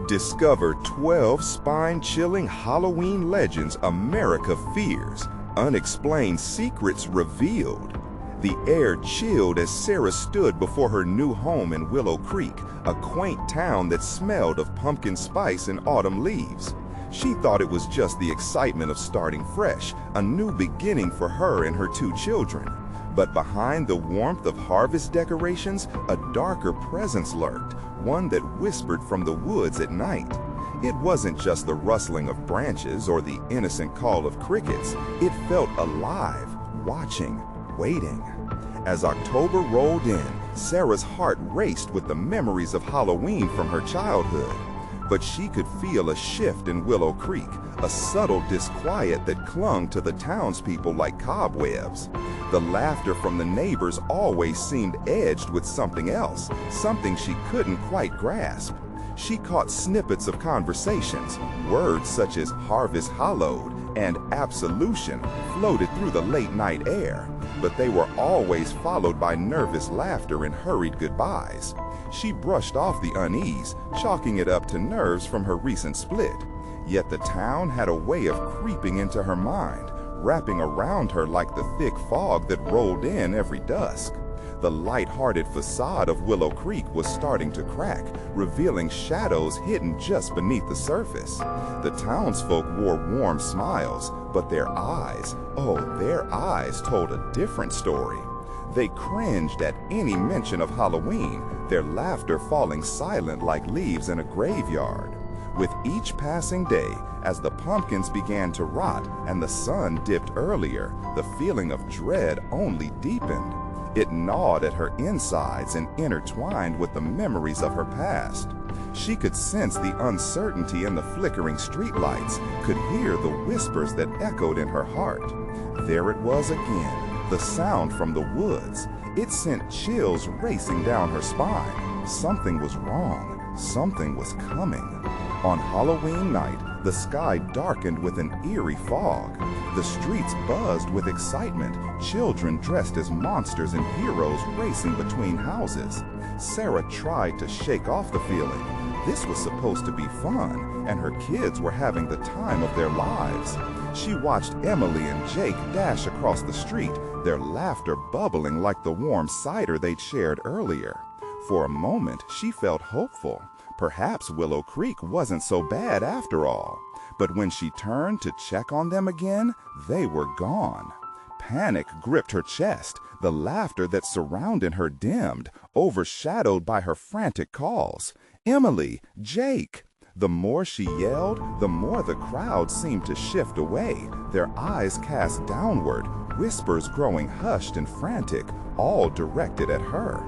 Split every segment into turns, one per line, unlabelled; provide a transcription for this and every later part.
Discover 12 spine-chilling Halloween legends America fears. Unexplained secrets revealed. The air chilled as Sarah stood before her new home in Willow Creek, a quaint town that smelled of pumpkin spice and autumn leaves. She thought it was just the excitement of starting fresh, a new beginning for her and her two children. But behind the warmth of harvest decorations, a darker presence lurked, one that whispered from the woods at night. It wasn't just the rustling of branches or the innocent call of crickets. It felt alive, watching, waiting. As October rolled in, Sarah's heart raced with the memories of Halloween from her childhood. But she could feel a shift in Willow Creek, a subtle disquiet that clung to the townspeople like cobwebs. The laughter from the neighbors always seemed edged with something else, something she couldn't quite grasp. She caught snippets of conversations. Words such as Harvest Hallowed and absolution floated through the late-night air, but they were always followed by nervous laughter and hurried goodbyes. She brushed off the unease, chalking it up to nerves from her recent split. Yet the town had a way of creeping into her mind, wrapping around her like the thick fog that rolled in every dusk. The light-hearted facade of Willow Creek was starting to crack, revealing shadows hidden just beneath the surface. The townsfolk wore warm smiles, but their eyes told a different story. They cringed at any mention of Halloween, their laughter falling silent like leaves in a graveyard. With each passing day, as the pumpkins began to rot and the sun dipped earlier, the feeling of dread only deepened. It gnawed at her insides and intertwined with the memories of her past. She could sense the uncertainty in the flickering streetlights, could hear the whispers that echoed in her heart. There it was again, the sound from the woods. It sent chills racing down her spine. Something was wrong. Something was coming. On Halloween night, the sky darkened with an eerie fog. The streets buzzed with excitement, children dressed as monsters and heroes racing between houses. Sarah tried to shake off the feeling. This was supposed to be fun, and her kids were having the time of their lives. She watched Emily and Jake dash across the street, their laughter bubbling like the warm cider they'd shared earlier. For a moment, she felt hopeful. Perhaps Willow Creek wasn't so bad after all. But when she turned to check on them again, they were gone. Panic gripped her chest. The laughter that surrounded her dimmed, overshadowed by her frantic calls. Emily, Jake. The more she yelled, the more the crowd seemed to shift away, their eyes cast downward, whispers growing hushed and frantic, all directed at her.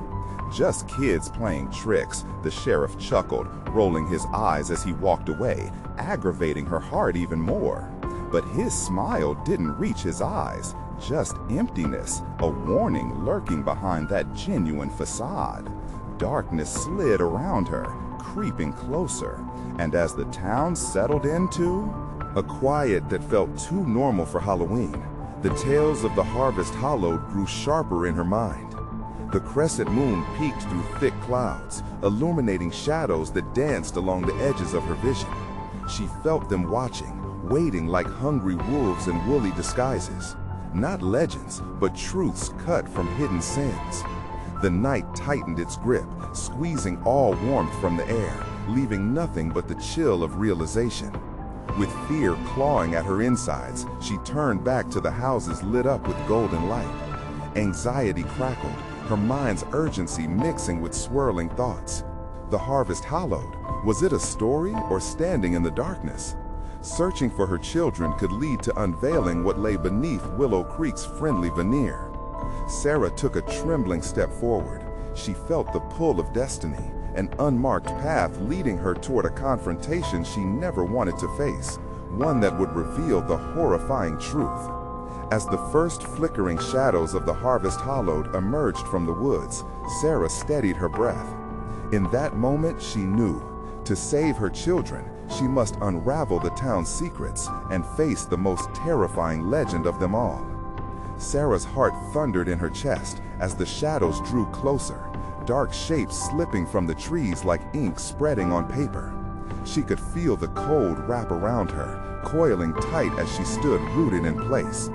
Just kids playing tricks, the sheriff chuckled, rolling his eyes as he walked away, aggravating her heart even more. But his smile didn't reach his eyes, just emptiness, a warning lurking behind that genuine facade. Darkness slid around her, creeping closer, and as the town settled into a quiet that felt too normal for Halloween, the tales of the Harvest Hallowed grew sharper in her mind. The crescent moon peeked through thick clouds, illuminating shadows that danced along the edges of her vision. She felt them watching, waiting like hungry wolves in woolly disguises. Not legends, but truths cut from hidden sins. The night tightened its grip, squeezing all warmth from the air, leaving nothing but the chill of realization. With fear clawing at her insides, she turned back to the houses lit up with golden light. Anxiety crackled, her mind's urgency mixing with swirling thoughts. The Harvest Hallowed, was it a story or standing in the darkness? Searching for her children could lead to unveiling what lay beneath Willow Creek's friendly veneer. Sarah took a trembling step forward. She felt the pull of destiny, an unmarked path leading her toward a confrontation she never wanted to face, one that would reveal the horrifying truth. As the first flickering shadows of the Harvest Hallowed emerged from the woods, Sarah steadied her breath. In that moment, she knew, to save her children, she must unravel the town's secrets and face the most terrifying legend of them all. Sarah's heart thundered in her chest as the shadows drew closer, dark shapes slipping from the trees like ink spreading on paper. She could feel the cold wrap around her, coiling tight as she stood rooted in place.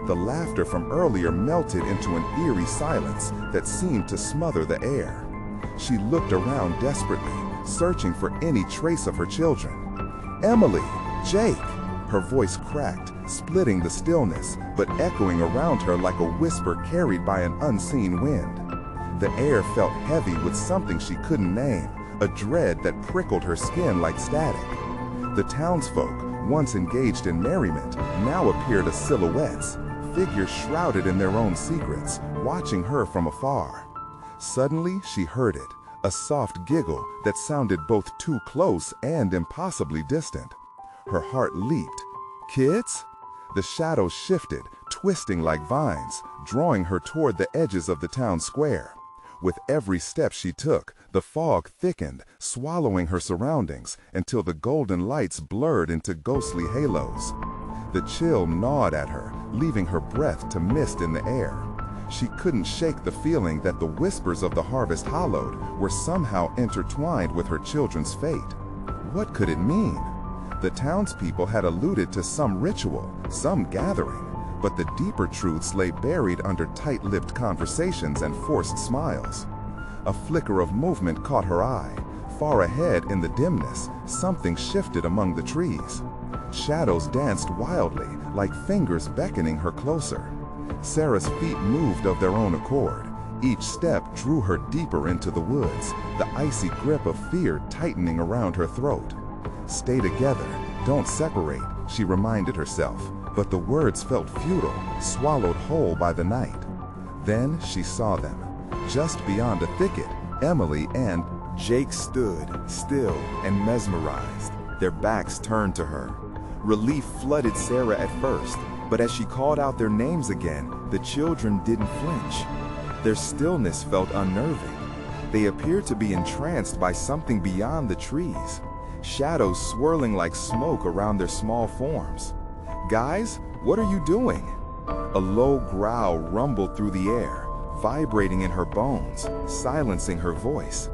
The laughter from earlier melted into an eerie silence that seemed to smother the air. She looked around desperately, searching for any trace of her children. "Emily! Jake!" Her voice cracked, splitting the stillness, but echoing around her like a whisper carried by an unseen wind. The air felt heavy with something she couldn't name, a dread that prickled her skin like static. The townsfolk, once engaged in merriment, now appeared as silhouettes, figures shrouded in their own secrets, watching her from afar. Suddenly, she heard it, a soft giggle that sounded both too close and impossibly distant. Her heart leaped. "Kids?" The shadows shifted, twisting like vines, drawing her toward the edges of the town square. With every step she took, the fog thickened, swallowing her surroundings until the golden lights blurred into ghostly halos. The chill gnawed at her, leaving her breath to mist in the air. She couldn't shake the feeling that the whispers of the Harvest Hallowed were somehow intertwined with her children's fate. What could it mean? The townspeople had alluded to some ritual, some gathering, but the deeper truths lay buried under tight-lipped conversations and forced smiles. A flicker of movement caught her eye. Far ahead in the dimness, something shifted among the trees. Shadows danced wildly, like fingers beckoning her closer. Sarah's feet moved of their own accord. Each step drew her deeper into the woods, the icy grip of fear tightening around her throat. "Stay together, don't separate," she reminded herself, but the words felt futile, swallowed whole by the night. Then she saw them. Just beyond a thicket, Emily and Jake stood, still and mesmerized, their backs turned to her. Relief flooded Sarah at first, but as she called out their names again, the children didn't flinch. Their stillness felt unnerving. They appeared to be entranced by something beyond the trees, shadows swirling like smoke around their small forms. "Guys, what are you doing?" A low growl rumbled through the air, vibrating in her bones, silencing her voice.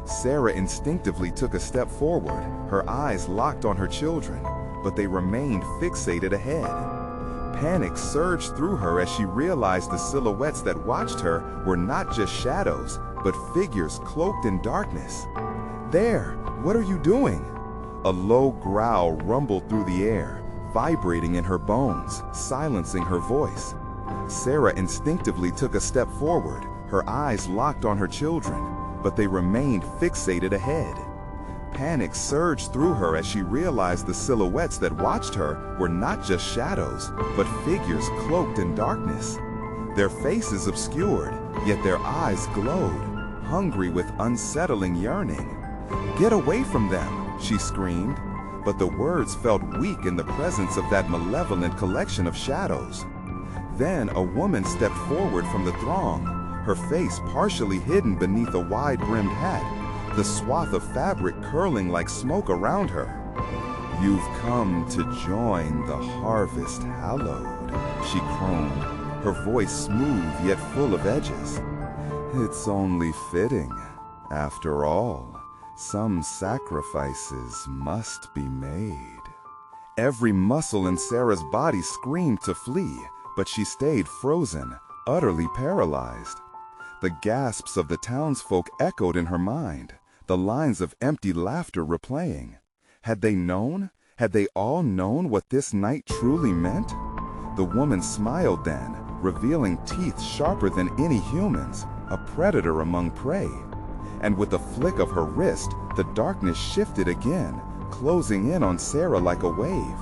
Sarah instinctively took a step forward, her eyes locked on her children, but they remained fixated ahead. Panic surged through her as she realized the silhouettes that watched her were not just shadows, but figures cloaked in darkness. "There, what are you doing?" A low growl rumbled through the air, vibrating in her bones, silencing her voice. Sarah instinctively took a step forward, her eyes locked on her children, but they remained fixated ahead. Panic surged through her as she realized the silhouettes that watched her were not just shadows, but figures cloaked in darkness. Their faces obscured, yet their eyes glowed, hungry with unsettling yearning. "Get away from them!" she screamed, but the words felt weak in the presence of that malevolent collection of shadows. Then a woman stepped forward from the throng, her face partially hidden beneath a wide-brimmed hat, the swath of fabric curling like smoke around her. "You've come to join the Harvest Hallowed," she crooned, her voice smooth yet full of edges. "It's only fitting. After all, some sacrifices must be made." Every muscle in Sarah's body screamed to flee, but she stayed frozen, utterly paralyzed. The gasps of the townsfolk echoed in her mind, the lines of empty laughter replaying. Had they known? Had they all known what this night truly meant? The woman smiled then, revealing teeth sharper than any human's, a predator among prey. And with a flick of her wrist, the darkness shifted again, closing in on Sarah like a wave.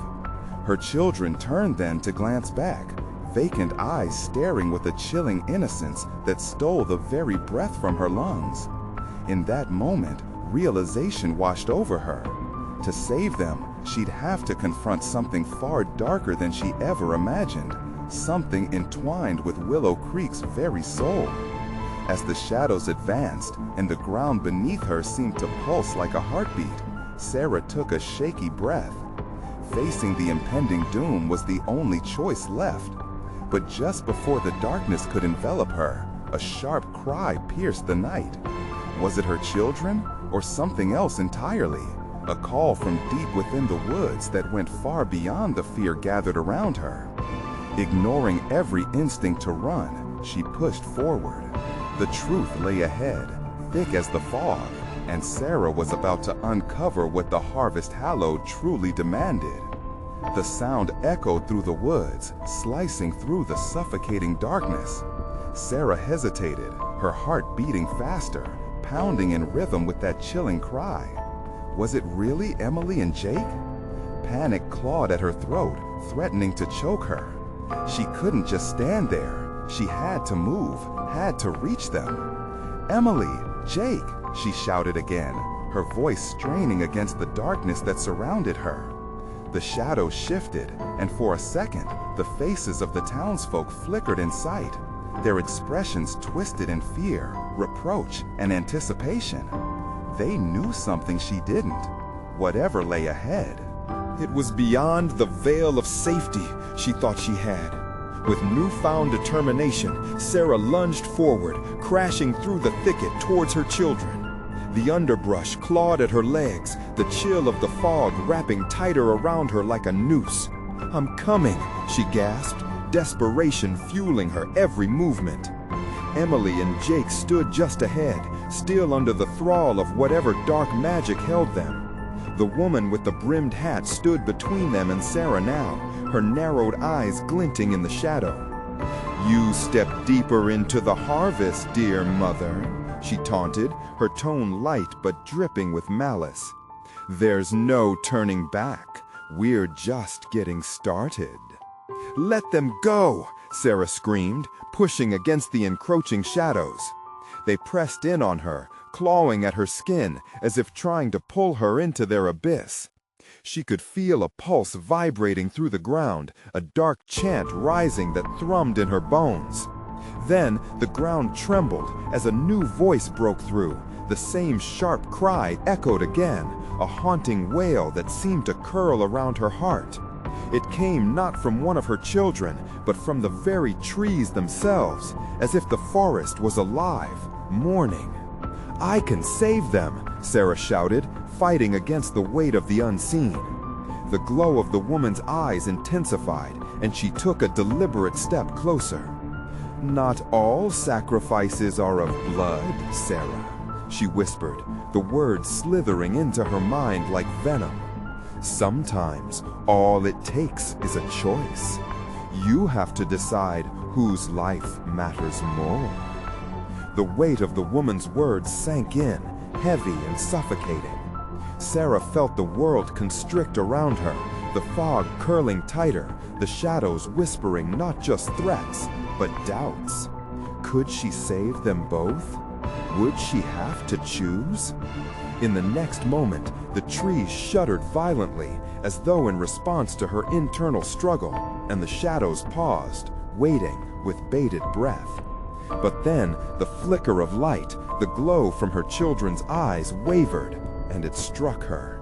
Her children turned then to glance back, vacant eyes staring with a chilling innocence that stole the very breath from her lungs. In that moment, realization washed over her. To save them, she'd have to confront something far darker than she ever imagined, something entwined with Willow Creek's very soul. As the shadows advanced and the ground beneath her seemed to pulse like a heartbeat, Sarah took a shaky breath. Facing the impending doom was the only choice left. But just before the darkness could envelop her, a sharp cry pierced the night. Was it her children or something else entirely? a call from deep within the woods that went far beyond the fear gathered around her. Ignoring every instinct to run, she pushed forward. The truth lay ahead, thick as the fog, and Sarah was about to uncover what the Harvest Hallowed truly demanded. The sound echoed through the woods, slicing through the suffocating darkness. Sarah hesitated, her heart beating faster, pounding in rhythm with that chilling cry. Was it really Emily and Jake? Panic clawed at her throat, threatening to choke her. She couldn't just stand there. She had to move, had to reach them. "Emily, Jake," she shouted again, her voice straining against the darkness that surrounded her. The shadows shifted, and for a second, the faces of the townsfolk flickered in sight, their expressions twisted in fear, reproach, and anticipation. They knew something she didn't, whatever lay ahead. It was beyond the veil of safety she thought she had. With newfound determination, Sarah lunged forward, crashing through the thicket towards her children. The underbrush clawed at her legs, the chill of the fog wrapping tighter around her like a noose. "I'm coming," she gasped, desperation fueling her every movement. Emily and Jake stood just ahead, still under the thrall of whatever dark magic held them. The woman with the brimmed hat stood between them and Sarah now, her narrowed eyes glinting in the shadow. "You step deeper into the harvest, dear mother," she taunted, her tone light but dripping with malice. "There's no turning back. We're just getting started." "Let them go!" Sarah screamed, pushing against the encroaching shadows. They pressed in on her, clawing at her skin as if trying to pull her into their abyss. She could feel a pulse vibrating through the ground, a dark chant rising that thrummed in her bones. Then the ground trembled as a new voice broke through. The same sharp cry echoed again, a haunting wail that seemed to curl around her heart. It came not from one of her children, but from the very trees themselves, as if the forest was alive, mourning. "I can save them," Sarah shouted, fighting against the weight of the unseen. The glow of the woman's eyes intensified, and she took a deliberate step closer. "Not all sacrifices are of blood, Sarah," she whispered, the words slithering into her mind like venom. "Sometimes all it takes is a choice. You have to decide whose life matters more." The weight of the woman's words sank in, heavy and suffocating. Sarah felt the world constrict around her, the fog curling tighter, the shadows whispering not just threats, but doubts. Could she save them both? Would she have to choose? In the next moment, the trees shuddered violently, as though in response to her internal struggle, and the shadows paused, waiting with bated breath. But then, the flicker of light, the glow from her children's eyes wavered, and it struck her.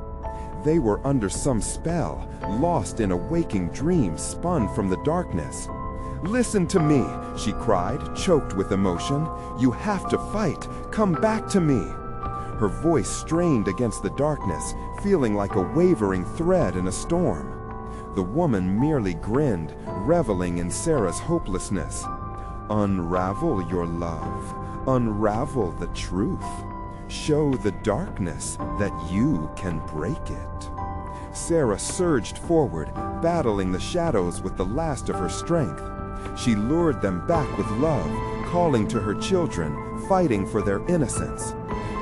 They were under some spell, lost in a waking dream spun from the darkness. "Listen to me," she cried, choked with emotion. "You have to fight. Come back to me." Her voice strained against the darkness, feeling like a wavering thread in a storm. The woman merely grinned, reveling in Sarah's hopelessness. "Unravel your love. Unravel the truth. Show the darkness that you can break it." Sarah surged forward, battling the shadows with the last of her strength. She lured them back with love, calling to her children, fighting for their innocence.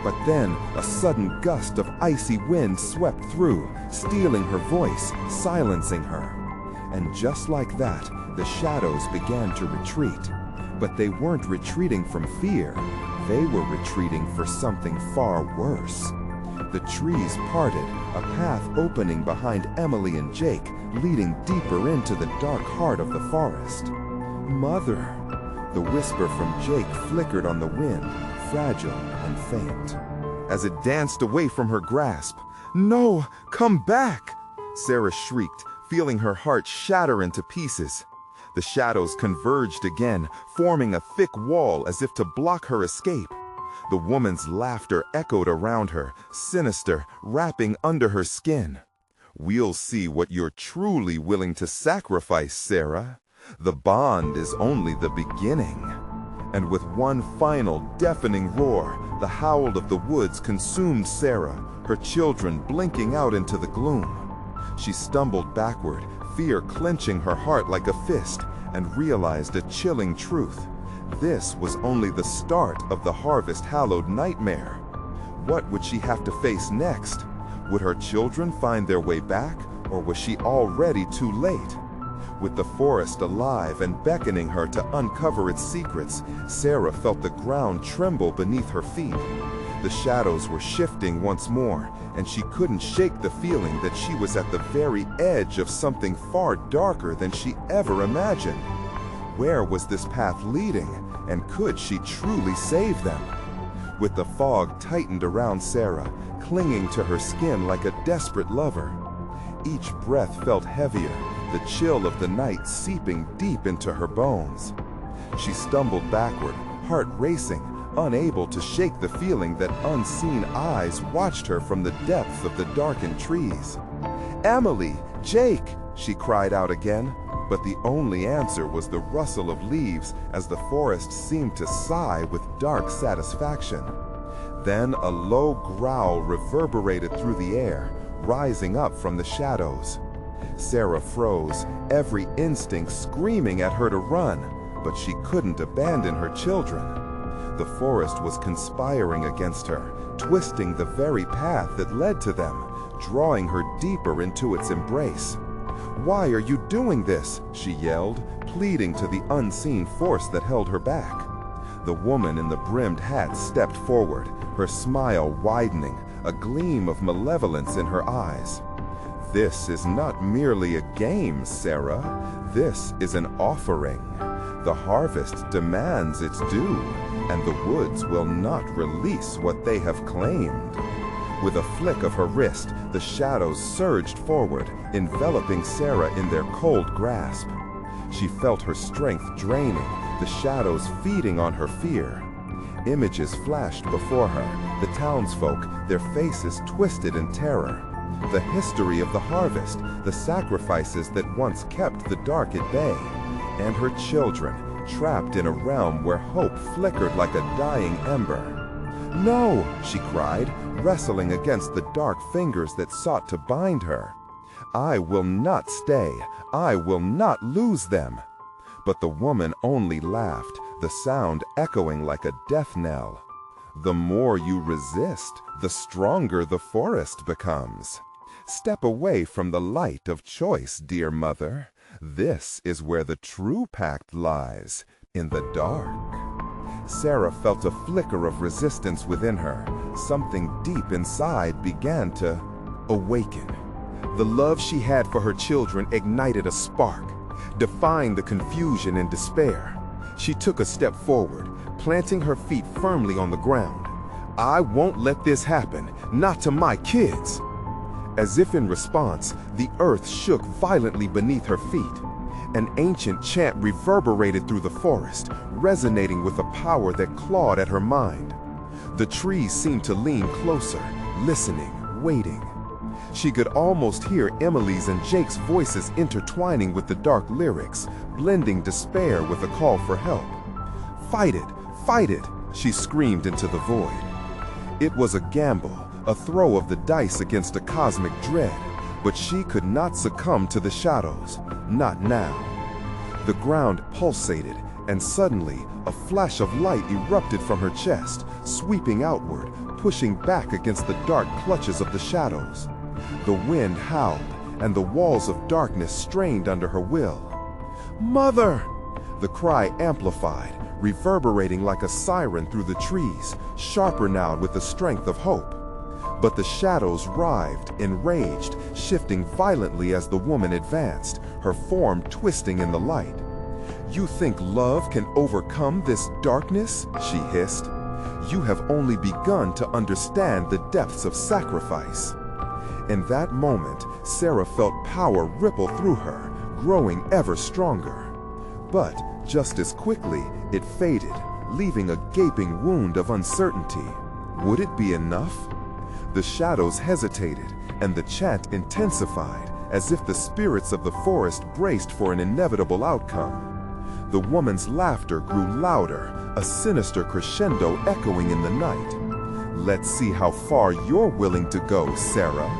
But then a sudden gust of icy wind swept through, stealing her voice, silencing her. And just like that, the shadows began to retreat. But they weren't retreating from fear. They were retreating for something far worse. The trees parted, a path opening behind Emily and Jake, leading deeper into the dark heart of the forest. "Mother," the whisper from Jake flickered on the wind, fragile and faint. As it danced away from her grasp, "No, come back!" Sarah shrieked, feeling her heart shatter into pieces. The shadows converged again, forming a thick wall as if to block her escape. The woman's laughter echoed around her, sinister, wrapping under her skin. "We'll see what you're truly willing to sacrifice, Sarah. The bond is only the beginning." And with one final deafening roar, the howl of the woods consumed Sarah, her children blinking out into the gloom. She stumbled backward, fear clenching her heart like a fist, and realized a chilling truth. This was only the start of the Harvest Hallowed nightmare. What would she have to face next? Would her children find their way back, or was she already too late? With the forest alive and beckoning her to uncover its secrets, Sarah felt the ground tremble beneath her feet. The shadows were shifting once more, and she couldn't shake the feeling that she was at the very edge of something far darker than she ever imagined. Where was this path leading, and could she truly save them? With the fog tightened around Sarah, clinging to her skin like a desperate lover. Each breath felt heavier, the chill of the night seeping deep into her bones. She stumbled backward, heart racing, unable to shake the feeling that unseen eyes watched her from the depths of the darkened trees. "Emily! Jake!" she cried out again, but the only answer was the rustle of leaves as the forest seemed to sigh with dark satisfaction. Then a low growl reverberated through the air, rising up from the shadows. Sarah froze, every instinct screaming at her to run, but she couldn't abandon her children. The forest was conspiring against her, twisting the very path that led to them, drawing her deeper into its embrace. "Why are you doing this?" she yelled, pleading to the unseen force that held her back. The woman in the brimmed hat stepped forward, her smile widening, a gleam of malevolence in her eyes. "This is not merely a game, Sarah. This is an offering. The harvest demands its due, and the woods will not release what they have claimed." With a flick of her wrist, the shadows surged forward, enveloping Sarah in their cold grasp. She felt her strength draining, the shadows feeding on her fear. Images flashed before her, the townsfolk, their faces twisted in terror. The history of the harvest, the sacrifices that once kept the dark at bay, and her children, trapped in a realm where hope flickered like a dying ember. "No!" she cried, wrestling against the dark fingers that sought to bind her. "I will not stay. I will not lose them." But the woman only laughed, the sound echoing like a death knell. "The more you resist, the stronger the forest becomes. Step away from the light of choice, dear mother. This is where the true pact lies, in the dark." Sarah felt a flicker of resistance within her. Something deep inside began to awaken. The love she had for her children ignited a spark, defying the confusion and despair. She took a step forward, planting her feet firmly on the ground. "I won't let this happen, not to my kids." As if in response, the earth shook violently beneath her feet. An ancient chant reverberated through the forest, resonating with a power that clawed at her mind. The trees seemed to lean closer, listening, waiting. She could almost hear Emily's and Jake's voices intertwining with the dark lyrics, blending despair with a call for help. "Fight it," she screamed into the void. It was a gamble, a throw of the dice against a cosmic dread, but she could not succumb to the shadows, not now. The ground pulsated, and suddenly a flash of light erupted from her chest, sweeping outward, pushing back against the dark clutches of the shadows. The wind howled, and the walls of darkness strained under her will. "Mother!" The cry amplified, reverberating like a siren through the trees, sharper now with the strength of hope. But the shadows writhed, enraged, shifting violently as the woman advanced, her form twisting in the light. "You think love can overcome this darkness?" she hissed. "You have only begun to understand the depths of sacrifice." In that moment, Sarah felt power ripple through her, growing ever stronger. But just as quickly, it faded, leaving a gaping wound of uncertainty. Would it be enough? The shadows hesitated, and the chant intensified, as if the spirits of the forest braced for an inevitable outcome. The woman's laughter grew louder, a sinister crescendo echoing in the night. "Let's see how far you're willing to go, Sarah.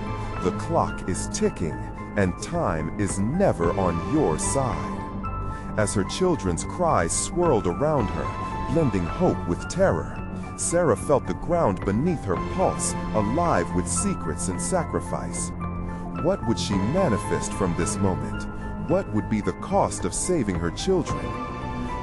The clock is ticking, and time is never on your side." As her children's cries swirled around her, blending hope with terror, Sarah felt the ground beneath her pulse, alive with secrets and sacrifice. What would she manifest from this moment? What would be the cost of saving her children?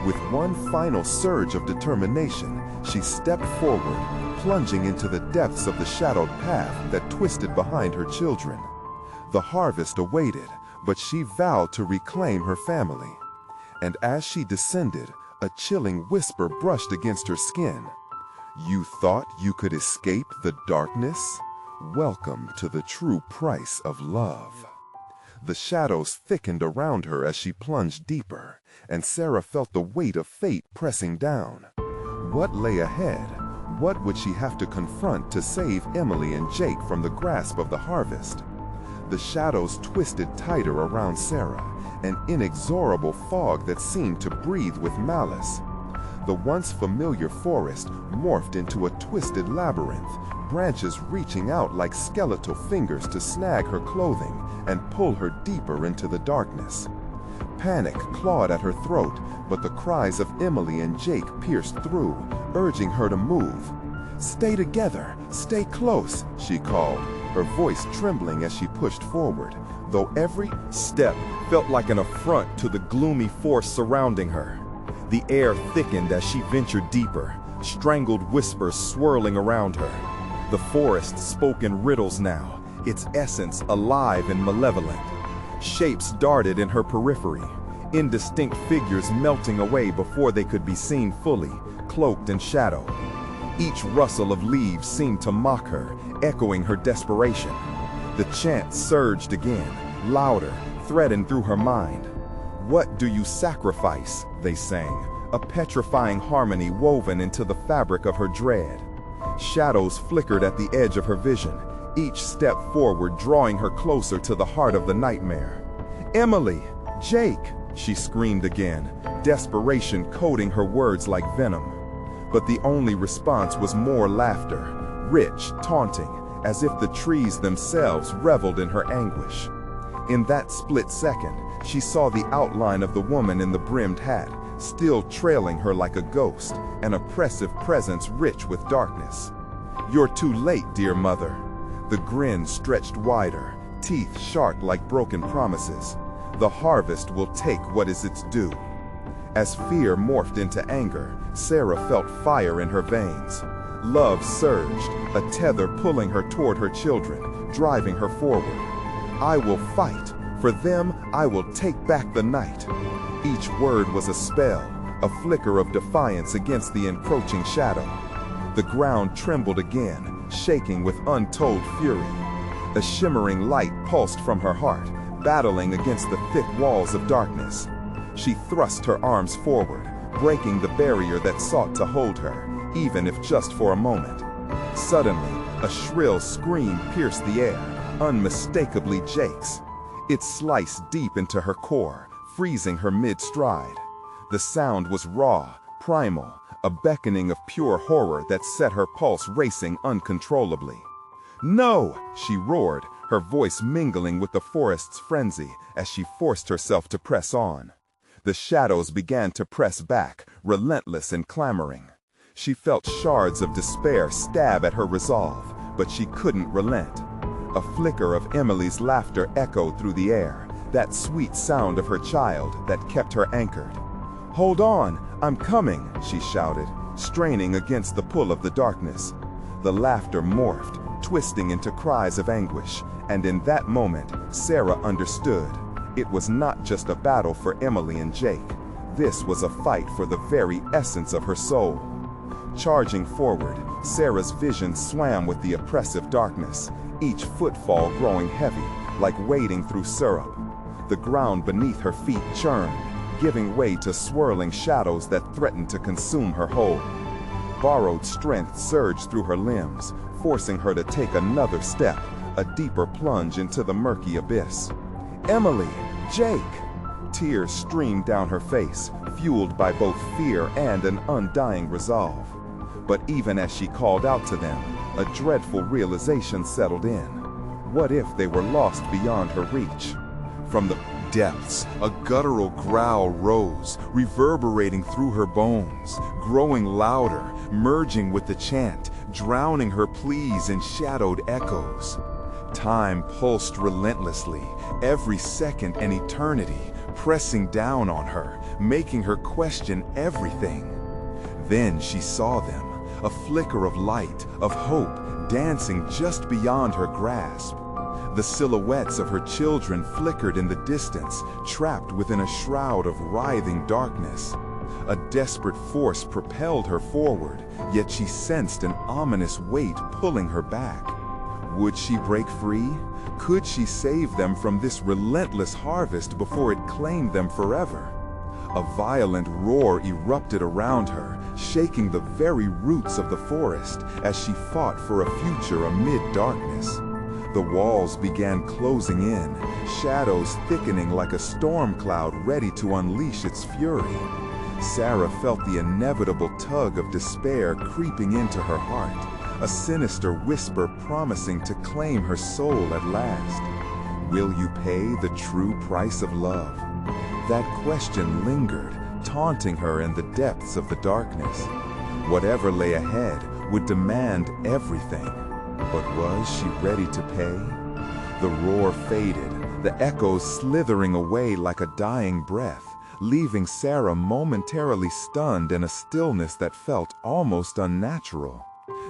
With one final surge of determination, she stepped forward, plunging into the depths of the shadowed path that twisted behind her children. The harvest awaited, but she vowed to reclaim her family. And as she descended, a chilling whisper brushed against her skin. "You thought you could escape the darkness? Welcome to the true price of love." The shadows thickened around her as she plunged deeper, and Sarah felt the weight of fate pressing down. What lay ahead? What would she have to confront to save Emily and Jake from the grasp of the harvest? The shadows twisted tighter around Sarah, an inexorable fog that seemed to breathe with malice. The once familiar forest morphed into a twisted labyrinth, branches reaching out like skeletal fingers to snag her clothing and pull her deeper into the darkness. Panic clawed at her throat, but the cries of Emily and Jake pierced through, urging her to move. "Stay together, stay close," she called, her voice trembling as she pushed forward, though every step felt like an affront to the gloomy force surrounding her. The air thickened as she ventured deeper, strangled whispers swirling around her. The forest spoke in riddles now, its essence alive and malevolent. Shapes darted in her periphery, indistinct figures melting away before they could be seen fully, cloaked in shadow. Each rustle of leaves seemed to mock her, echoing her desperation. The chant surged again, louder, threading through her mind. "What do you sacrifice?" they sang, a petrifying harmony woven into the fabric of her dread. Shadows flickered at the edge of her vision, each step forward drawing her closer to the heart of the nightmare. "Emily! Jake!" she screamed again, desperation coating her words like venom. But the only response was more laughter, rich, taunting, as if the trees themselves reveled in her anguish. In that split second, she saw the outline of the woman in the brimmed hat, still trailing her like a ghost, an oppressive presence rich with darkness. "You're too late, dear mother." The grin stretched wider, teeth sharp like broken promises. "The harvest will take what is its due." As fear morphed into anger, Sarah felt fire in her veins. Love surged, a tether pulling her toward her children, driving her forward. "I will fight. For them, I will take back the night." Each word was a spell, a flicker of defiance against the encroaching shadow. The ground trembled again, shaking with untold fury. A shimmering light pulsed from her heart, battling against the thick walls of darkness. She thrust her arms forward, breaking the barrier that sought to hold her, even if just for a moment. Suddenly, a shrill scream pierced the air, unmistakably Jake's. It sliced deep into her core, freezing her mid-stride. The sound was raw, primal, a beckoning of pure horror that set her pulse racing uncontrollably. "No!" she roared, her voice mingling with the forest's frenzy as she forced herself to press on. The shadows began to press back, relentless and clamoring. She felt shards of despair stab at her resolve, but she couldn't relent. A flicker of Emily's laughter echoed through the air, that sweet sound of her child that kept her anchored. "Hold on, I'm coming," she shouted, straining against the pull of the darkness. The laughter morphed, twisting into cries of anguish, and in that moment, Sarah understood. It was not just a battle for Emily and Jake. This was a fight for the very essence of her soul. Charging forward, Sarah's vision swam with the oppressive darkness, each footfall growing heavy, like wading through syrup. The ground beneath her feet churned, giving way to swirling shadows that threatened to consume her whole. Borrowed strength surged through her limbs, forcing her to take another step, a deeper plunge into the murky abyss. "Emily! Jake!" Tears streamed down her face, fueled by both fear and an undying resolve. But even as she called out to them, a dreadful realization settled in. What if they were lost beyond her reach? From the depths, a guttural growl rose, reverberating through her bones, growing louder, merging with the chant, drowning her pleas in shadowed echoes. Time pulsed relentlessly, every second an eternity, pressing down on her, making her question everything. Then she saw them, a flicker of light, of hope, dancing just beyond her grasp. The silhouettes of her children flickered in the distance, trapped within a shroud of writhing darkness. A desperate force propelled her forward, yet she sensed an ominous weight pulling her back. Would she break free? Could she save them from this relentless harvest before it claimed them forever? A violent roar erupted around her, shaking the very roots of the forest as she fought for a future amid darkness. The walls began closing in, shadows thickening like a storm cloud ready to unleash its fury. Sarah felt the inevitable tug of despair creeping into her heart, a sinister whisper promising to claim her soul at last. Will you pay the true price of love? That question lingered, taunting her in the depths of the darkness. Whatever lay ahead would demand everything. But was she ready to pay? The roar faded, the echoes slithering away like a dying breath, leaving Sarah momentarily stunned in a stillness that felt almost unnatural.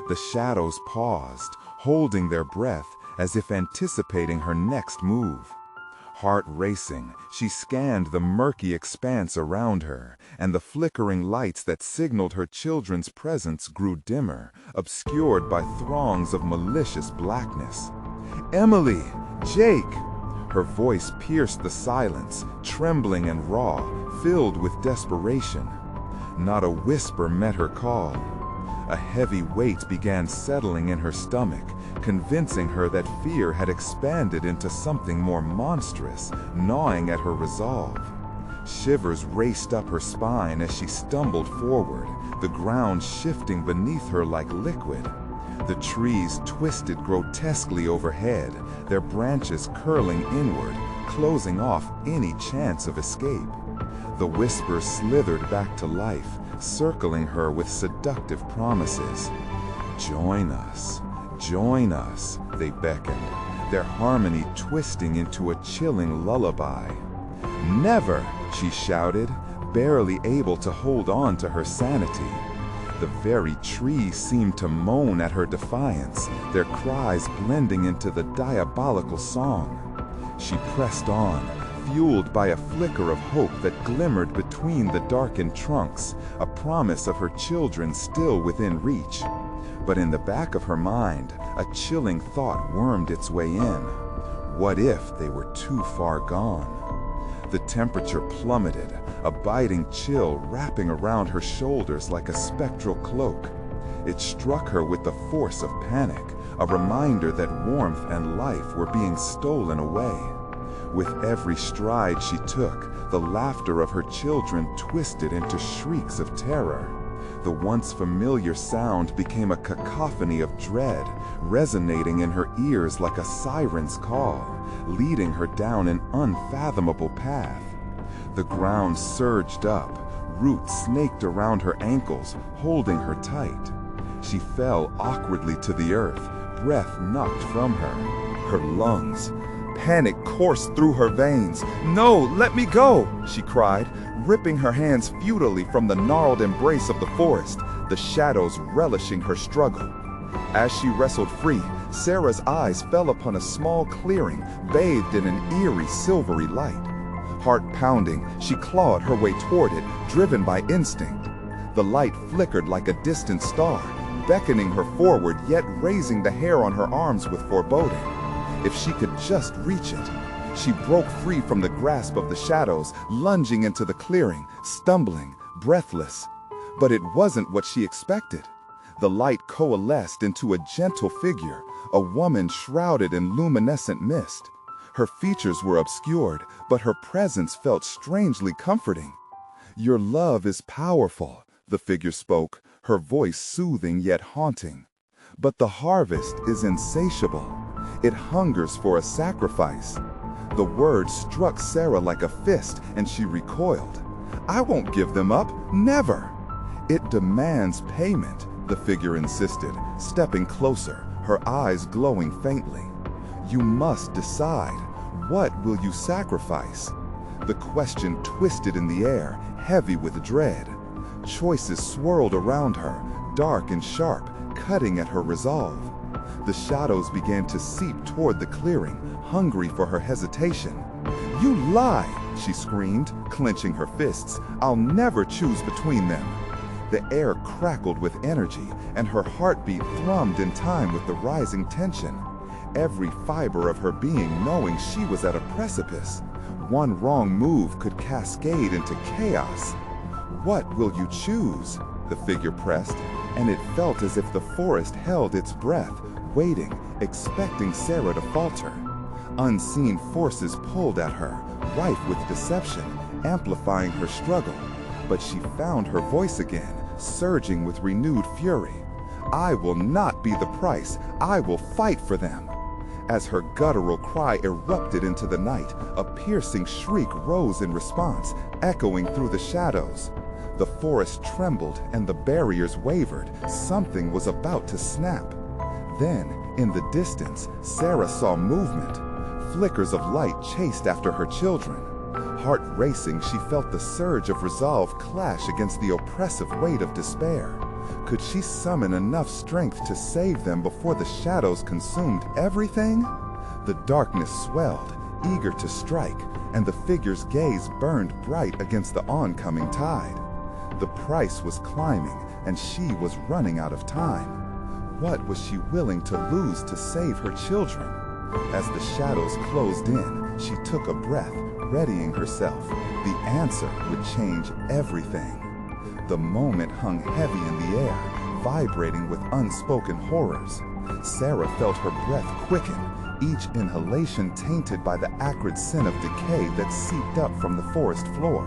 The shadows paused, holding their breath as if anticipating her next move. Heart racing, she scanned the murky expanse around her, and the flickering lights that signaled her children's presence grew dimmer, obscured by throngs of malicious blackness. "Emily! Jake!" Her voice pierced the silence, trembling and raw, filled with desperation. Not a whisper met her call. A heavy weight began settling in her stomach, convincing her that fear had expanded into something more monstrous, gnawing at her resolve. Shivers raced up her spine as she stumbled forward, the ground shifting beneath her like liquid. The trees twisted grotesquely overhead, their branches curling inward, closing off any chance of escape. The whisper slithered back to life, circling her with seductive promises. "Join us, they beckoned, their harmony twisting into a chilling lullaby. "Never!" she shouted, barely able to hold on to her sanity. The very trees seemed to moan at her defiance, their cries blending into the diabolical song. She pressed on, fueled by a flicker of hope that glimmered between the darkened trunks, a promise of her children still within reach. But in the back of her mind, a chilling thought wormed its way in. What if they were too far gone? The temperature plummeted, a biting chill wrapping around her shoulders like a spectral cloak. It struck her with the force of panic, a reminder that warmth and life were being stolen away. With every stride she took, the laughter of her children twisted into shrieks of terror. The once familiar sound became a cacophony of dread, resonating in her ears like a siren's call, leading her down an unfathomable path. The ground surged up, roots snaked around her ankles, holding her tight. She fell awkwardly to the earth, breath knocked from her. Her lungs. Panic coursed through her veins. "No, let me go!" she cried, ripping her hands futilely from the gnarled embrace of the forest, the shadows relishing her struggle. As she wrestled free, Sarah's eyes fell upon a small clearing bathed in an eerie silvery light. Heart pounding, she clawed her way toward it, driven by instinct. The light flickered like a distant star, beckoning her forward yet raising the hair on her arms with foreboding. If she could just reach it. She broke free from the grasp of the shadows, lunging into the clearing, stumbling, breathless. But it wasn't what she expected. The light coalesced into a gentle figure, a woman shrouded in luminescent mist. Her features were obscured, but her presence felt strangely comforting. "Your love is powerful," the figure spoke, her voice soothing yet haunting. "But the harvest is insatiable. It hungers for a sacrifice." The word struck Sarah like a fist, and she recoiled. "I won't give them up, never." "It demands payment," the figure insisted, stepping closer, her eyes glowing faintly. "You must decide. What will you sacrifice?" The question twisted in the air, heavy with dread. Choices swirled around her, dark and sharp, cutting at her resolve. The shadows began to seep toward the clearing, hungry for her hesitation. "You lie!" she screamed, clenching her fists. "I'll never choose between them." The air crackled with energy, and her heartbeat thrummed in time with the rising tension. Every fiber of her being knowing she was at a precipice. One wrong move could cascade into chaos. "What will you choose?" the figure pressed, and it felt as if the forest held its breath, waiting, expecting Sarah to falter. Unseen forces pulled at her, rife with deception, amplifying her struggle. But she found her voice again, surging with renewed fury. "I will not be the price. I will fight for them." As her guttural cry erupted into the night, a piercing shriek rose in response, echoing through the shadows. The forest trembled and the barriers wavered. Something was about to snap. Then, in the distance, Sarah saw movement. Flickers of light chased after her children. Heart racing, she felt the surge of resolve clash against the oppressive weight of despair. Could she summon enough strength to save them before the shadows consumed everything? The darkness swelled, eager to strike, and the figure's gaze burned bright against the oncoming tide. The price was climbing, and she was running out of time. What was she willing to lose to save her children? As the shadows closed in, she took a breath, readying herself. The answer would change everything. The moment hung heavy in the air, vibrating with unspoken horrors. Sarah felt her breath quicken, each inhalation tainted by the acrid scent of decay that seeped up from the forest floor.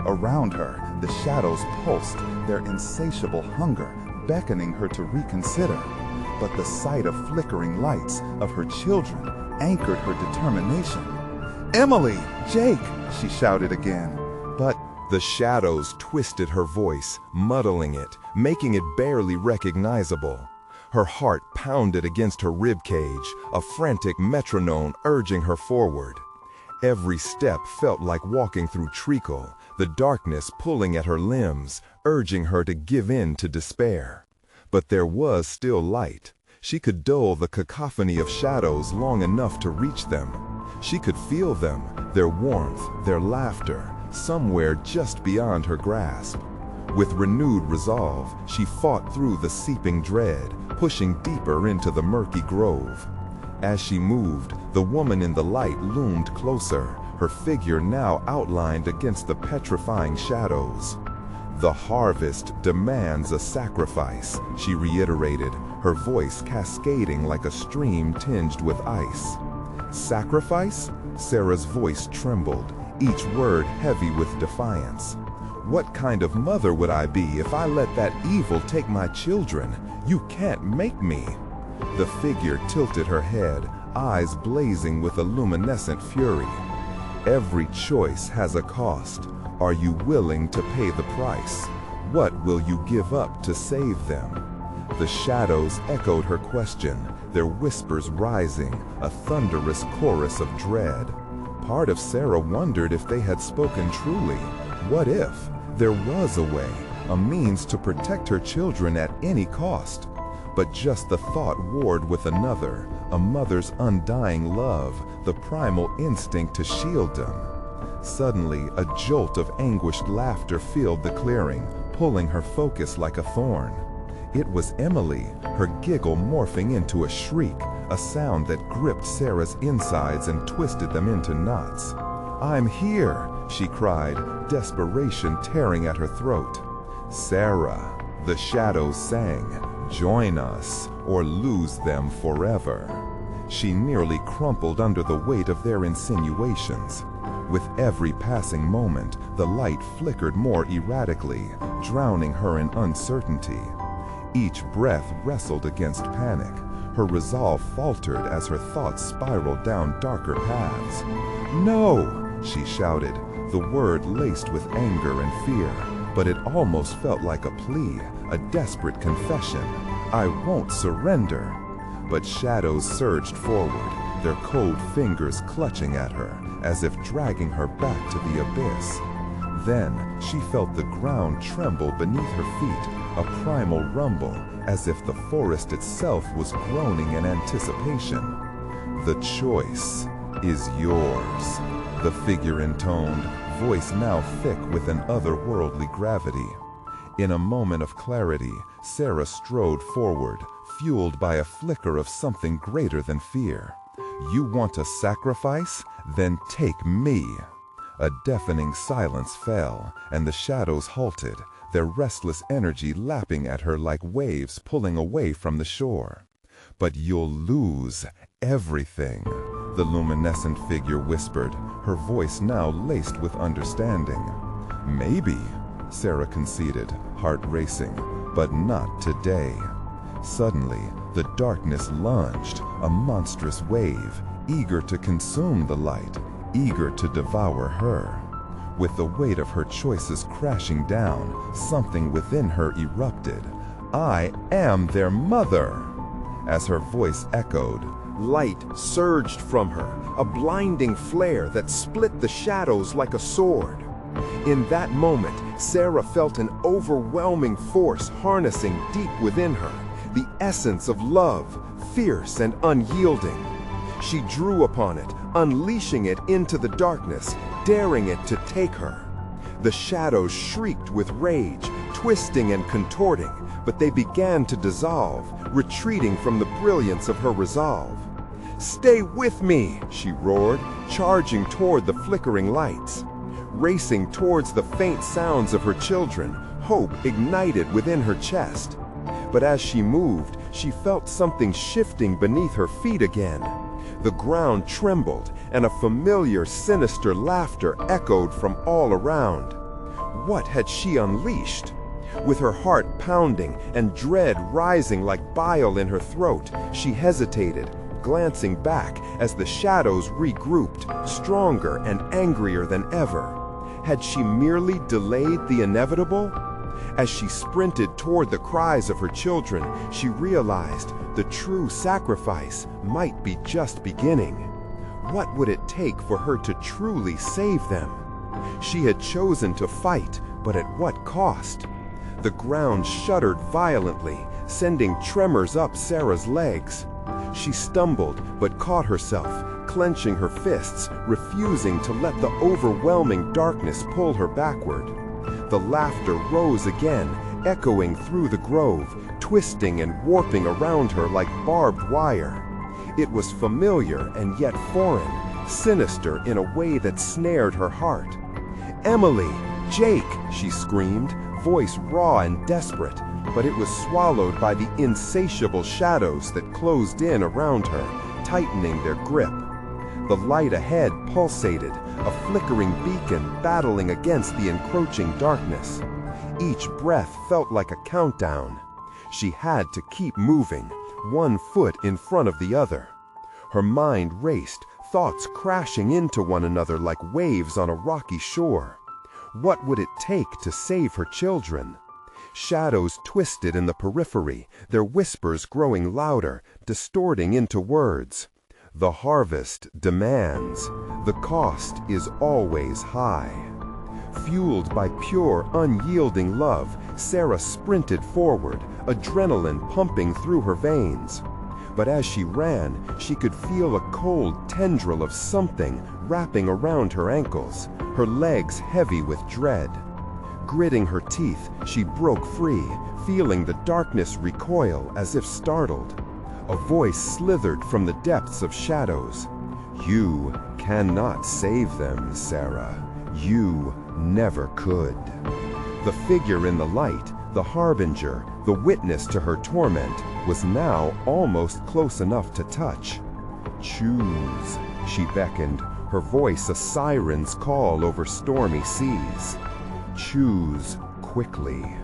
Around her, the shadows pulsed, their insatiable hunger beckoning her to reconsider. But the sight of flickering lights, of her children, anchored her determination. "Emily! Jake!" she shouted again. But the shadows twisted her voice, muddling it, making it barely recognizable. Her heart pounded against her ribcage, a frantic metronome urging her forward. Every step felt like walking through treacle, the darkness pulling at her limbs, urging her to give in to despair. But there was still light. She could dull the cacophony of shadows long enough to reach them. She could feel them, their warmth, their laughter, somewhere just beyond her grasp. With renewed resolve, she fought through the seeping dread, pushing deeper into the murky grove. As she moved, the woman in the light loomed closer, her figure now outlined against the petrifying shadows. "The harvest demands a sacrifice," she reiterated, her voice cascading like a stream tinged with ice. "Sacrifice?" Sarah's voice trembled, each word heavy with defiance. "What kind of mother would I be if I let that evil take my children? You can't make me." The figure tilted her head, eyes blazing with a luminescent fury. "Every choice has a cost. Are you willing to pay the price? What will you give up to save them?" The shadows echoed her question, their whispers rising, a thunderous chorus of dread. Part of Sarah wondered if they had spoken truly. What if there was a way, a means to protect her children at any cost? But just the thought warred with another, a mother's undying love, the primal instinct to shield them. Suddenly, a jolt of anguished laughter filled the clearing, pulling her focus like a thorn. It was Emily, her giggle morphing into a shriek, a sound that gripped Sarah's insides and twisted them into knots. "I'm here," she cried, desperation tearing at her throat. "Sarah," the shadows sang, "join us or lose them forever." She nearly crumpled under the weight of their insinuations. With every passing moment, the light flickered more erratically, drowning her in uncertainty. Each breath wrestled against panic. Her resolve faltered as her thoughts spiraled down darker paths. "No!" she shouted, the word laced with anger and fear, but it almost felt like a plea, a desperate confession. "I won't surrender." But shadows surged forward, their cold fingers clutching at her, as if dragging her back to the abyss. Then she felt the ground tremble beneath her feet, a primal rumble, as if the forest itself was groaning in anticipation. "The choice is yours," the figure intoned, voice now thick with an otherworldly gravity. In a moment of clarity, Sarah strode forward, fueled by a flicker of something greater than fear. "You want a sacrifice? Then take me." A deafening silence fell, and the shadows halted, their restless energy lapping at her like waves pulling away from the shore. "But you'll lose everything," the luminescent figure whispered, her voice now laced with understanding. "Maybe," Sarah conceded, heart racing, "but not today." Suddenly, the darkness lunged, a monstrous wave, eager to consume the light, eager to devour her. With the weight of her choices crashing down, something within her erupted. "I am their mother!" As her voice echoed, light surged from her, a blinding flare that split the shadows like a sword. In that moment, Sarah felt an overwhelming force harnessing deep within her, the essence of love, fierce and unyielding. She drew upon it, unleashing it into the darkness, daring it to take her. The shadows shrieked with rage, twisting and contorting, but they began to dissolve, retreating from the brilliance of her resolve. "Stay with me!" she roared, charging toward the flickering lights. Racing towards the faint sounds of her children, hope ignited within her chest. But as she moved, she felt something shifting beneath her feet again. The ground trembled, and a familiar, sinister laughter echoed from all around. What had she unleashed? With her heart pounding and dread rising like bile in her throat, she hesitated, glancing back as the shadows regrouped, stronger and angrier than ever. Had she merely delayed the inevitable? As she sprinted toward the cries of her children, she realized the true sacrifice might be just beginning. What would it take for her to truly save them? She had chosen to fight, but at what cost? The ground shuddered violently, sending tremors up Sarah's legs. She stumbled, but caught herself, clenching her fists, refusing to let the overwhelming darkness pull her backward. The laughter rose again, echoing through the grove, twisting and warping around her like barbed wire. It was familiar and yet foreign, sinister in a way that snared her heart. "Emily! Jake!" she screamed, voice raw and desperate, but it was swallowed by the insatiable shadows that closed in around her, tightening their grip. The light ahead pulsated, a flickering beacon battling against the encroaching darkness. Each breath felt like a countdown. She had to keep moving, one foot in front of the other. Her mind raced, thoughts crashing into one another like waves on a rocky shore. What would it take to save her children? Shadows twisted in the periphery, their whispers growing louder, distorting into words. The harvest demands. The cost is always high. Fueled by pure, unyielding love, Sarah sprinted forward, adrenaline pumping through her veins. But as she ran, she could feel a cold tendril of something wrapping around her ankles, her legs heavy with dread. Gritting her teeth, she broke free, feeling the darkness recoil as if startled. A voice slithered from the depths of shadows. "You cannot save them, Sarah. You never could." The figure in the light, the harbinger, the witness to her torment, was now almost close enough to touch. "Choose," she beckoned, her voice a siren's call over stormy seas. "Choose quickly."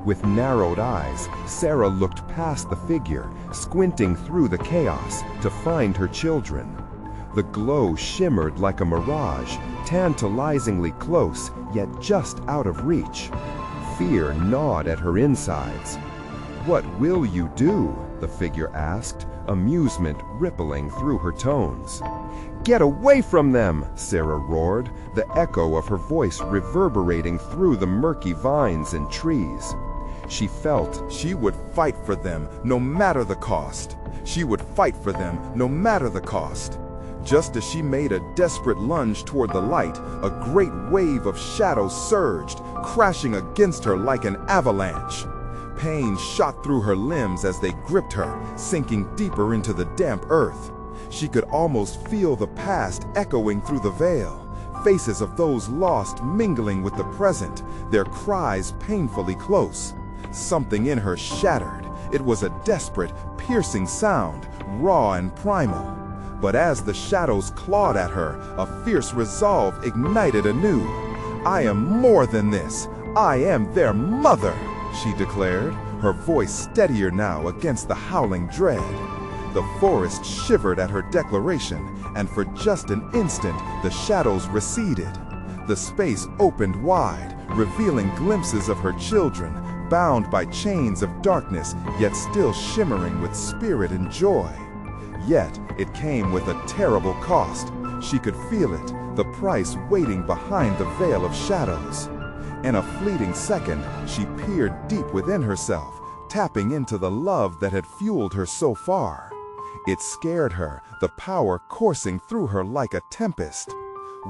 With narrowed eyes, Sarah looked past the figure, squinting through the chaos to find her children. The glow shimmered like a mirage, tantalizingly close, yet just out of reach. Fear gnawed at her insides. "What will you do?" the figure asked, amusement rippling through her tones. "Get away from them!" Sarah roared, the echo of her voice reverberating through the murky vines and trees. She felt she would fight for them no matter the cost. She would fight for them no matter the cost. Just as she made a desperate lunge toward the light, a great wave of shadow surged, crashing against her like an avalanche. Pain shot through her limbs as they gripped her, sinking deeper into the damp earth. She could almost feel the past echoing through the veil, faces of those lost mingling with the present, their cries painfully close. Something in her shattered. It was a desperate, piercing sound, raw and primal. But as the shadows clawed at her, a fierce resolve ignited anew. "I am more than this. I am their mother," she declared, her voice steadier now against the howling dread. The forest shivered at her declaration, and for just an instant the shadows receded. The space opened wide, revealing glimpses of her children, bound by chains of darkness, yet still shimmering with spirit and joy. Yet it came with a terrible cost. She could feel it, the price waiting behind the veil of shadows. In a fleeting second, she peered deep within herself, tapping into the love that had fueled her so far. It scared her, the power coursing through her like a tempest.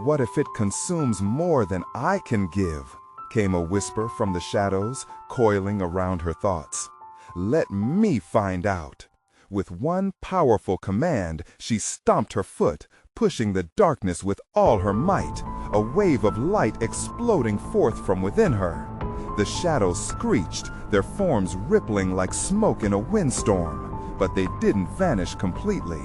"What if it consumes more than I can give?" came a whisper from the shadows, coiling around her thoughts. "Let me find out." With one powerful command, she stomped her foot, pushing the darkness with all her might, a wave of light exploding forth from within her. The shadows screeched, their forms rippling like smoke in a windstorm, but they didn't vanish completely.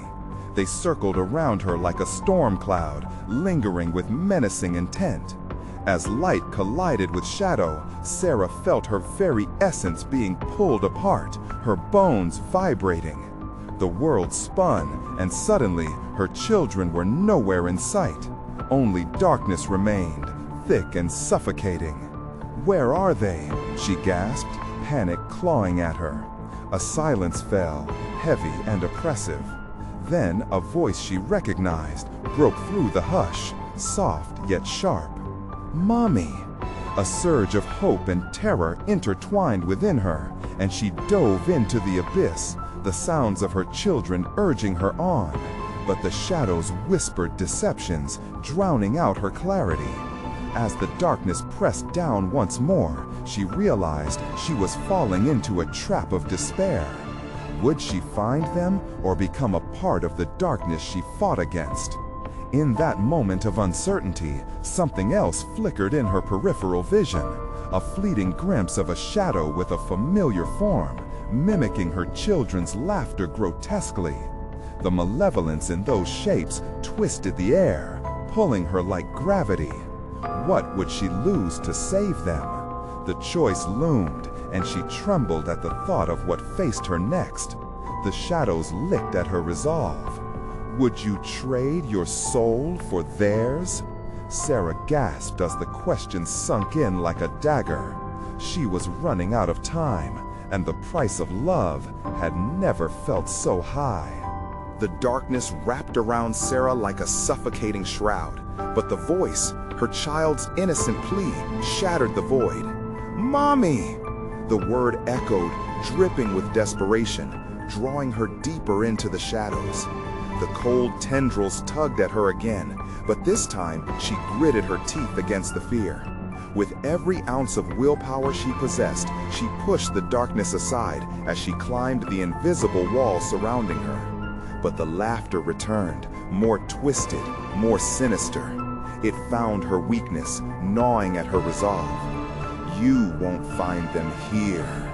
They circled around her like a storm cloud, lingering with menacing intent. As light collided with shadow, Sarah felt her very essence being pulled apart, her bones vibrating. The world spun, and suddenly her children were nowhere in sight. Only darkness remained, thick and suffocating. "Where are they?" she gasped, panic clawing at her. A silence fell, heavy and oppressive. Then a voice she recognized broke through the hush, soft yet sharp. "Mommy!" A surge of hope and terror intertwined within her, and she dove into the abyss, the sounds of her children urging her on. But the shadows whispered deceptions, drowning out her clarity. As the darkness pressed down once more, she realized she was falling into a trap of despair. Would she find them or become a part of the darkness she fought against? In that moment of uncertainty, something else flickered in her peripheral vision, a fleeting glimpse of a shadow with a familiar form, mimicking her children's laughter grotesquely. The malevolence in those shapes twisted the air, pulling her like gravity. What would she lose to save them? The choice loomed, and she trembled at the thought of what faced her next. The shadows licked at her resolve. Would you trade your soul for theirs? Sarah gasped as the question sunk in like a dagger. She was running out of time, and the price of love had never felt so high. The darkness wrapped around Sarah like a suffocating shroud, but the voice, her child's innocent plea, shattered the void. "Mommy!" The word echoed, dripping with desperation, drawing her deeper into the shadows. The cold tendrils tugged at her again, but this time she gritted her teeth against the fear. With every ounce of willpower she possessed, she pushed the darkness aside as she climbed the invisible wall surrounding her. But the laughter returned, more twisted, more sinister. It found her weakness, gnawing at her resolve. "You won't find them here."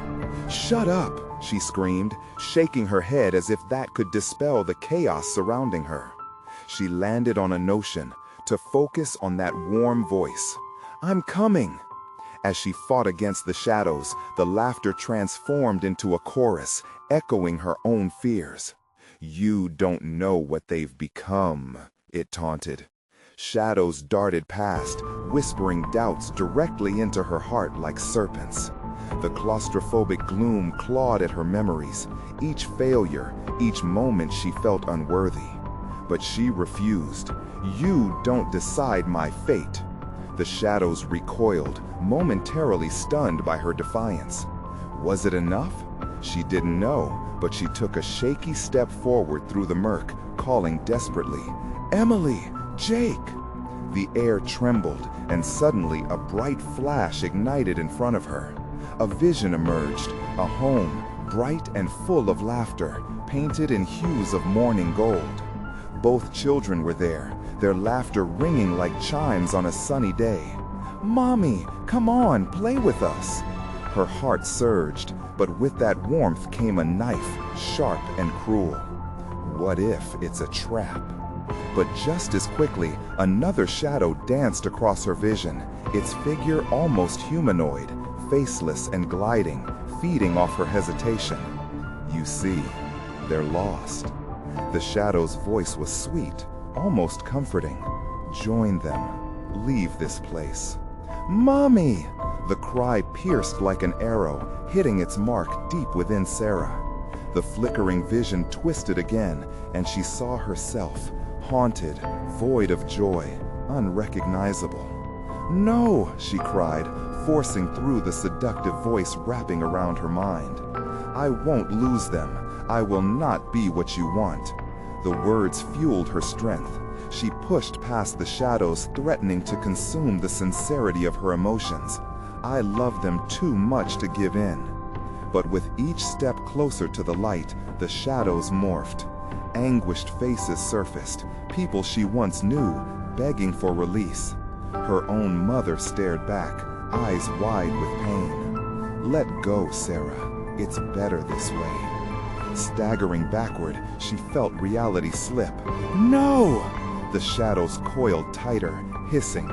"Shut up!" she screamed, shaking her head as if that could dispel the chaos surrounding her. She landed on a notion, to focus on that warm voice. "I'm coming." As she fought against the shadows, the laughter transformed into a chorus, echoing her own fears. "You don't know what they've become," it taunted. Shadows darted past, whispering doubts directly into her heart like serpents. The claustrophobic gloom clawed at her memories. Each failure, each moment she felt unworthy. But she refused. "You don't decide my fate." The shadows recoiled, momentarily stunned by her defiance. Was it enough? She didn't know, but she took a shaky step forward through the murk, calling desperately, "Emily! Jake!" The air trembled, and suddenly a bright flash ignited in front of her. A vision emerged, a home, bright and full of laughter, painted in hues of morning gold. Both children were there, their laughter ringing like chimes on a sunny day. "Mommy, come on, play with us." Her heart surged, but with that warmth came a knife, sharp and cruel. What if it's a trap? But just as quickly, another shadow danced across her vision, its figure almost humanoid, faceless and gliding, feeding off her hesitation. "You see, they're lost." The shadow's voice was sweet, almost comforting. "Join them. Leave this place." "Mommy!" The cry pierced like an arrow, hitting its mark deep within Sarah. The flickering vision twisted again, and she saw herself, haunted, void of joy, unrecognizable. "No!" she cried, forcing through the seductive voice wrapping around her mind. "I won't lose them. I will not be what you want." The words fueled her strength. She pushed past the shadows, threatening to consume the sincerity of her emotions. "I love them too much to give in." But with each step closer to the light, the shadows morphed. Anguished faces surfaced, people she once knew, begging for release. Her own mother stared back, eyes wide with pain. "Let go, Sarah. It's better this way." Staggering backward, she felt reality slip. "No!" The shadows coiled tighter, hissing.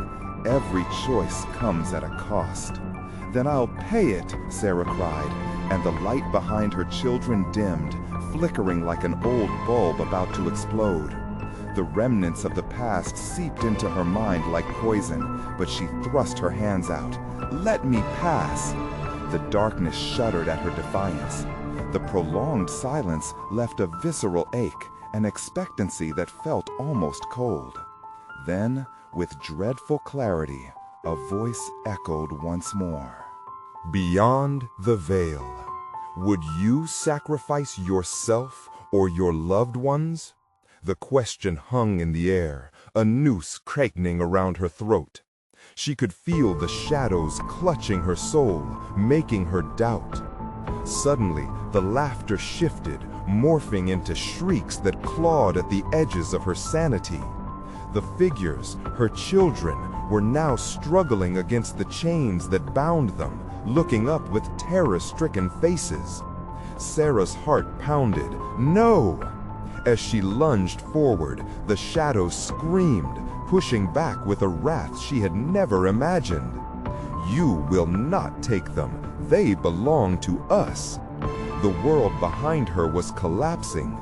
"Every choice comes at a cost." "Then I'll pay it," Sarah cried, and the light behind her children dimmed, flickering like an old bulb about to explode. The remnants of the past seeped into her mind like poison, but she thrust her hands out. "Let me pass!" The darkness shuddered at her defiance. The prolonged silence left a visceral ache, an expectancy that felt almost cold. Then, with dreadful clarity, a voice echoed once more. "Beyond the veil, would you sacrifice yourself or your loved ones?" The question hung in the air, a noose cracking around her throat. She could feel the shadows clutching her soul, making her doubt. Suddenly, the laughter shifted, morphing into shrieks that clawed at the edges of her sanity. The figures, her children, were now struggling against the chains that bound them, looking up with terror-stricken faces. Sarah's heart pounded. "No!" As she lunged forward, the shadows screamed, pushing back with a wrath she had never imagined. "You will not take them. They belong to us." The world behind her was collapsing.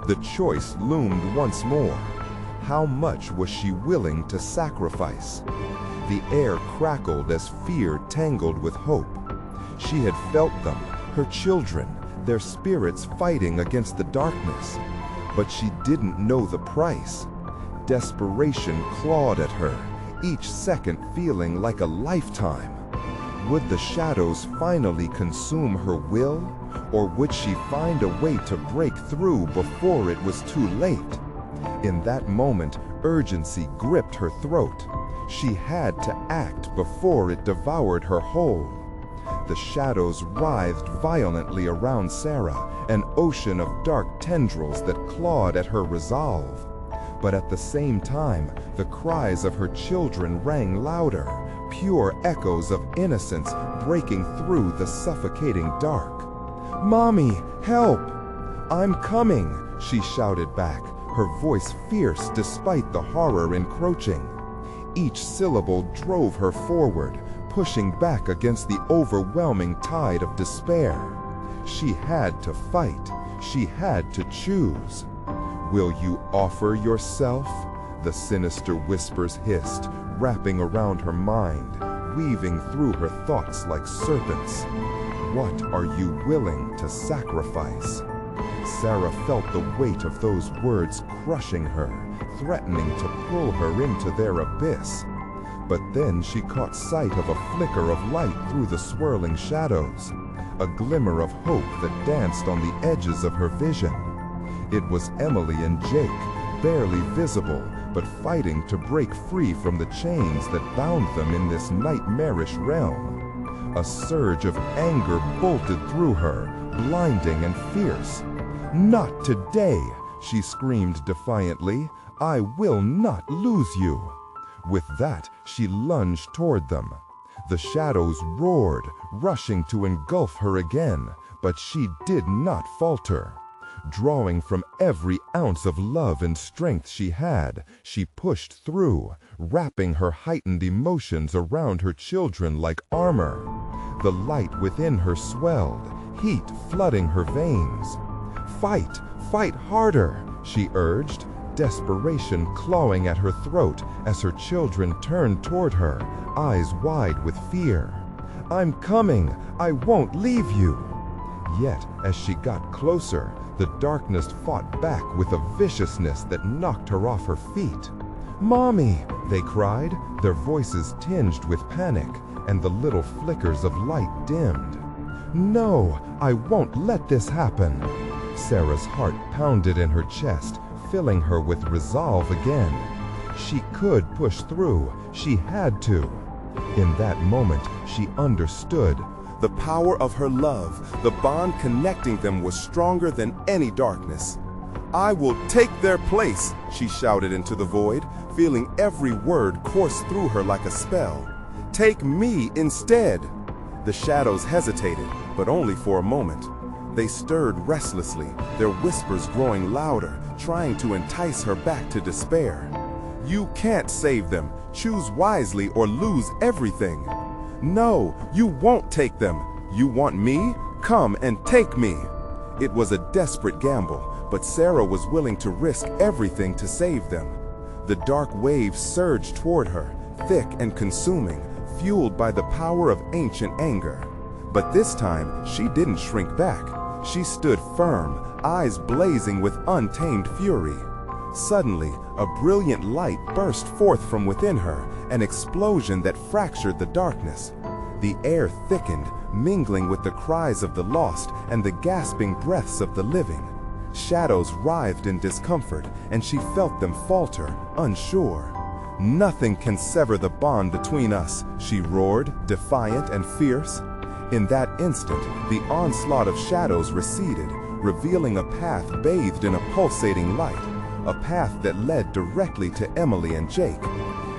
The choice loomed once more. How much was she willing to sacrifice? The air crackled as fear tangled with hope. She had felt them, her children, their spirits fighting against the darkness. But she didn't know the price. Desperation clawed at her, each second feeling like a lifetime. Would the shadows finally consume her will, or would she find a way to break through before it was too late? In that moment, Urgency gripped her throat. She had to act before it devoured her whole. The shadows writhed violently around Sarah, an ocean of dark tendrils that clawed at her resolve. But at the same time, the cries of her children rang louder, pure echoes of innocence breaking through the suffocating dark. "Mommy, help! I'm coming!" she shouted back, her voice fierce despite the horror encroaching. Each syllable drove her forward, pushing back against the overwhelming tide of despair. She had to fight. She had to choose. "Will you offer yourself?" the sinister whispers hissed, wrapping around her mind, weaving through her thoughts like serpents. What are you willing to sacrifice? Sarah felt the weight of those words crushing her, threatening to pull her into their abyss. But then she caught sight of a flicker of light through the swirling shadows, a glimmer of hope that danced on the edges of her vision. It was Emily and Jake, barely visible, but fighting to break free from the chains that bound them in this nightmarish realm. A surge of anger bolted through her, blinding and fierce. "Not today!" she screamed defiantly. "I will not lose you!" With that, she lunged toward them. The shadows roared, rushing to engulf her again, but she did not falter. Drawing from every ounce of love and strength she had, she pushed through, wrapping her heightened emotions around her children like armor. The light within her swelled, heat flooding her veins. "Fight! Fight harder!" she urged, desperation clawing at her throat as her children turned toward her, eyes wide with fear. "I'm coming! I won't leave you!" Yet, as she got closer, the darkness fought back with a viciousness that knocked her off her feet. "Mommy!" they cried, their voices tinged with panic, and the little flickers of light dimmed. "No, I won't let this happen!" Sarah's heart pounded in her chest, filling her with resolve again. She could push through. She had to. In that moment, she understood. The power of her love, the bond connecting them, was stronger than any darkness. "I will take their place," she shouted into the void, feeling every word course through her like a spell. "Take me instead." The shadows hesitated, but only for a moment. They stirred restlessly, their whispers growing louder, trying to entice her back to despair. "You can't save them. Choose wisely or lose everything." "No, you won't take them. You want me? Come and take me." It was a desperate gamble, but Sarah was willing to risk everything to save them. The dark waves surged toward her, thick and consuming, fueled by the power of ancient anger. But this time, she didn't shrink back. She stood firm, eyes blazing with untamed fury. Suddenly, a brilliant light burst forth from within her, an explosion that fractured the darkness. The air thickened, mingling with the cries of the lost and the gasping breaths of the living. Shadows writhed in discomfort, and she felt them falter, unsure. "Nothing can sever the bond between us," she roared, defiant and fierce. In that instant, the onslaught of shadows receded, revealing a path bathed in a pulsating light, a path that led directly to Emily and Jake.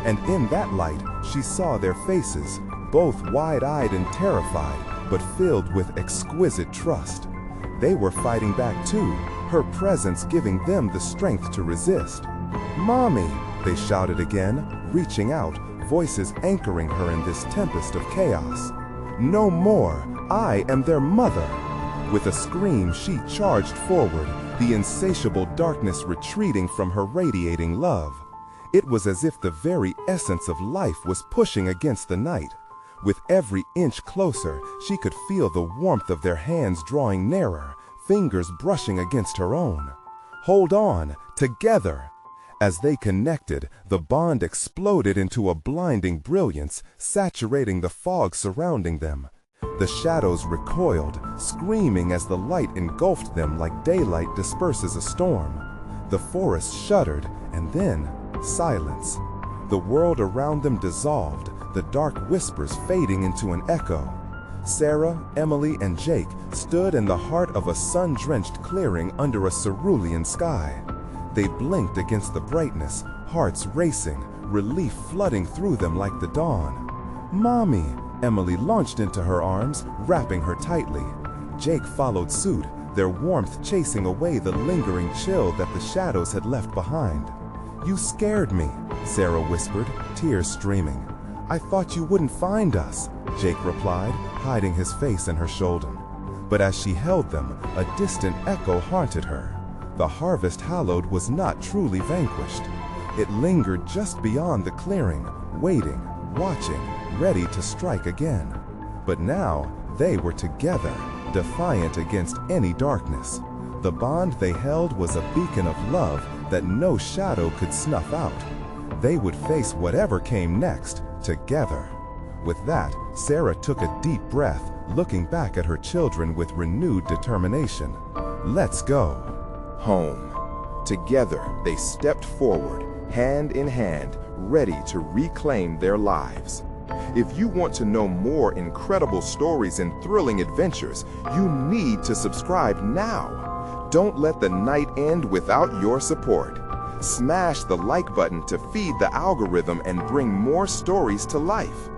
And in that light, she saw their faces, both wide-eyed and terrified, but filled with exquisite trust. They were fighting back too, her presence giving them the strength to resist. "Mommy!" they shouted again, reaching out, voices anchoring her in this tempest of chaos. "No more! I am their mother!" With a scream, she charged forward, the insatiable darkness retreating from her radiating love. It was as if the very essence of life was pushing against the night. With every inch closer, she could feel the warmth of their hands drawing nearer, fingers brushing against her own. "Hold on, together!" As they connected, the bond exploded into a blinding brilliance, saturating the fog surrounding them. The shadows recoiled, screaming as the light engulfed them like daylight disperses a storm. The forest shuddered, and then silence. The world around them dissolved, the dark whispers fading into an echo. Sarah, Emily, and Jake stood in the heart of a sun-drenched clearing under a cerulean sky. They blinked against the brightness, hearts racing, relief flooding through them like the dawn. "Mommy!" Emily launched into her arms, wrapping her tightly. Jake followed suit, their warmth chasing away the lingering chill that the shadows had left behind. "You scared me," Sarah whispered, tears streaming. "I thought you wouldn't find us," Jake replied, hiding his face in her shoulder. But as she held them, a distant echo haunted her. The Harvest Hallowed was not truly vanquished. It lingered just beyond the clearing, waiting, watching, ready to strike again. But now, they were together, defiant against any darkness. The bond they held was a beacon of love that no shadow could snuff out. They would face whatever came next, together. With that, Sarah took a deep breath, looking back at her children with renewed determination. "Let's go."
Home. Together, they stepped forward, hand in hand, ready to reclaim their lives. If you want to know more incredible stories and thrilling adventures, you need to subscribe now. Don't let the night end without your support. Smash the like button to feed the algorithm and bring more stories to life.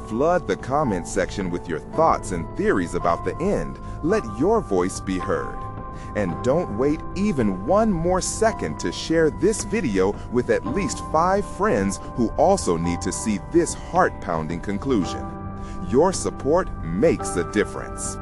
Flood the comment section with your thoughts and theories about the end. Let your voice be heard. And don't wait even one more second to share this video with at least 5 friends who also need to see this heart-pounding conclusion. Your support makes a difference.